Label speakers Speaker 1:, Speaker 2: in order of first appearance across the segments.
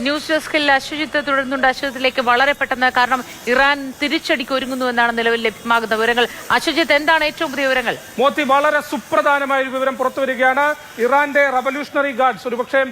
Speaker 1: News ഡെസ്കിൽ അശ്വജിത്ത് തുടരുന്നുണ്ട്. അശ്വജിത്തിലേക്ക് വളരെ പെട്ടെന്ന്, കാരണം ഇറാൻ തിരിച്ചടിക്ക് ഒരുങ്ങുന്നു എന്നാണ് നിലവിൽ ലഭ്യമാകുന്ന വിവരങ്ങൾ. അശ്വജിത്ത്, എന്താണ് ഏറ്റവും പുതിയ വിവരങ്ങൾ?
Speaker 2: മോത്തി, വളരെ സുപ്രധാനമായ ഒരു വിവരം പുറത്തുവരികയാണ്. ഇറാന്റെ റവല്യൂഷണറി ഗാർഡ്സ് ഒരുപക്ഷെ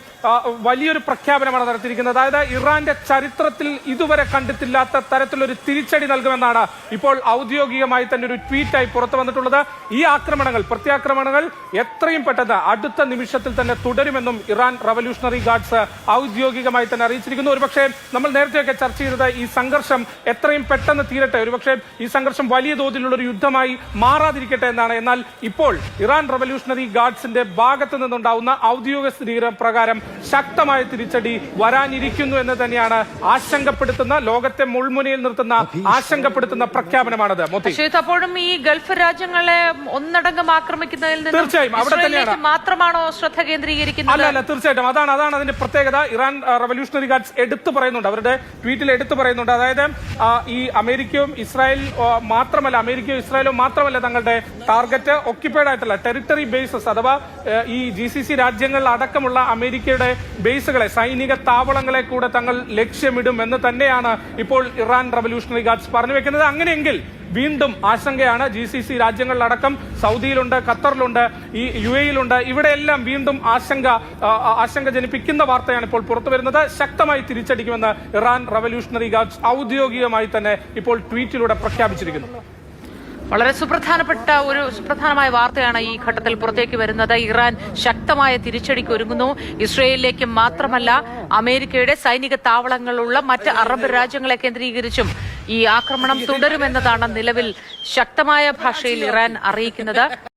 Speaker 2: വലിയൊരു പ്രഖ്യാപനമാണ് നടത്തിയിരിക്കുന്നത്. അതായത് ഇറാന്റെ ചരിത്രത്തിൽ ഇതുവരെ കണ്ടിട്ടില്ലാത്ത തരത്തിലൊരു തിരിച്ചടി നൽകുമെന്നാണ് ഇപ്പോൾ ഔദ്യോഗികമായി തന്നെ ഒരു ട്വീറ്റായി പുറത്തു വന്നിട്ടുള്ളത്. ഈ ആക്രമണങ്ങൾ, പ്രത്യാക്രമണങ്ങൾ എത്രയും പെട്ടെന്ന് അടുത്ത നിമിഷത്തിൽ തന്നെ തുടരുമെന്നും ഇറാൻ റവല്യൂഷണറി ഗാർഡ്സ് ഔദ്യോഗികമായി തന്നെ അറിയിച്ചിരിക്കുന്നു. ഒരുപക്ഷെ നമ്മൾ നേരത്തെയൊക്കെ ചർച്ച ചെയ്തത് ഈ സംഘർഷം എത്രയും പെട്ടെന്ന് തീരട്ടെ, ഒരുപക്ഷെ ഈ സംഘർഷം വലിയ തോതിലുള്ള ഒരു യുദ്ധമായി മാറാതിരിക്കട്ടെ എന്നാണ്. എന്നാൽ ഇപ്പോൾ ഇറാൻ റവല്യൂഷണറി ഗാർഡ്സിന്റെ ഭാഗത്തു നിന്നുണ്ടാവുന്ന ഔദ്യോഗിക സ്ഥിരീകരണ പ്രകാരം ശക്തമായ തിരിച്ചടി വരാനിരിക്കുന്നു എന്ന് തന്നെയാണ് ആശങ്കപ്പെടുത്തുന്ന, ലോകത്തെ മുൾമുനയിൽ നിർത്തുന്ന ആശങ്കപ്പെടുത്തുന്ന പ്രഖ്യാപനമാണത്.
Speaker 1: അപ്പോഴും ഈ ഗൾഫ് രാജ്യങ്ങളെ ഒന്നടങ്കം ആക്രമിക്കുന്നതിൽ നിന്ന്
Speaker 2: തീർച്ചയായും അവിടെ തന്നെയാണ്
Speaker 1: മാത്രമാണോ ശ്രദ്ധ കേന്ദ്രീകരിക്കുന്നത്?
Speaker 2: അല്ല, തീർച്ചയായിട്ടും അതാണ് അതിന്റെ പ്രത്യേകത. ഇറാൻ റവല്യൂഷണറി ഗാർഡ്സ് എടുത്തു പറയുന്നുണ്ട്, അവരുടെ ട്വീറ്റിൽ എടുത്തു പറയുന്നുണ്ട്. അതായത് ഈ അമേരിക്കയും ഇസ്രായേലും മാത്രമല്ല തങ്ങളുടെ ടാർഗറ്റ് ഒക്യുപ്പൈഡ് ആയിട്ടുള്ള ടെറിട്ടറി ബേസസ്, അഥവാ ഈ GCC രാജ്യങ്ങളിൽ അടക്കമുള്ള അമേരിക്കയുടെ ബേസുകളെ, സൈനിക താവളങ്ങളെ കൂടെ തങ്ങൾ ലക്ഷ്യമിടും എന്ന് തന്നെയാണ് ഇപ്പോൾ ഇറാൻ റവല്യൂഷണറി ഗാർഡ്സ് പറഞ്ഞു വെക്കുന്നത്. അങ്ങനെയെങ്കിൽ വീണ്ടും ആശങ്കയാണ്. GCC രാജ്യങ്ങളിലടക്കം സൗദിയിലുണ്ട്, ഖത്തറിലുണ്ട്, ഈ UAE-യിലുണ്ട്, ഇവിടെയെല്ലാം വീണ്ടും ആശങ്ക ജനിപ്പിക്കുന്ന വാർത്തയാണ് ഇപ്പോൾ പുറത്തുവരുന്നത്. ശക്തമായി തിരിച്ചടിക്കുമെന്ന് ഇറാൻ റവല്യൂഷണറി ഗാർഡ്സ് ഔദ്യോഗികമായി തന്നെ ഇപ്പോൾ ട്വീറ്റിലൂടെ പ്രഖ്യാപിച്ചിരിക്കുന്നു.
Speaker 1: വളരെ സുപ്രധാനമായ വാർത്തയാണ് ഈ ഘട്ടത്തിൽ പുറത്തേക്ക് വരുന്നത്. ഇറാൻ ശക്തമായ തിരിച്ചടിക്ക് ഒരുങ്ങുന്നു. ഇസ്രയേലിലേക്ക് മാത്രമല്ല, അമേരിക്കയുടെ സൈനിക താവളങ്ങളുള്ള മറ്റ് അറബ് രാജ്യങ്ങളെ കേന്ദ്രീകരിച്ചും ഈ ആക്രമണം തുടരുമെന്നതാണ് നിലവിൽ ശക്തമായ ഭാഷയിൽ ഇറാൻ അറിയിക്കുന്നത്.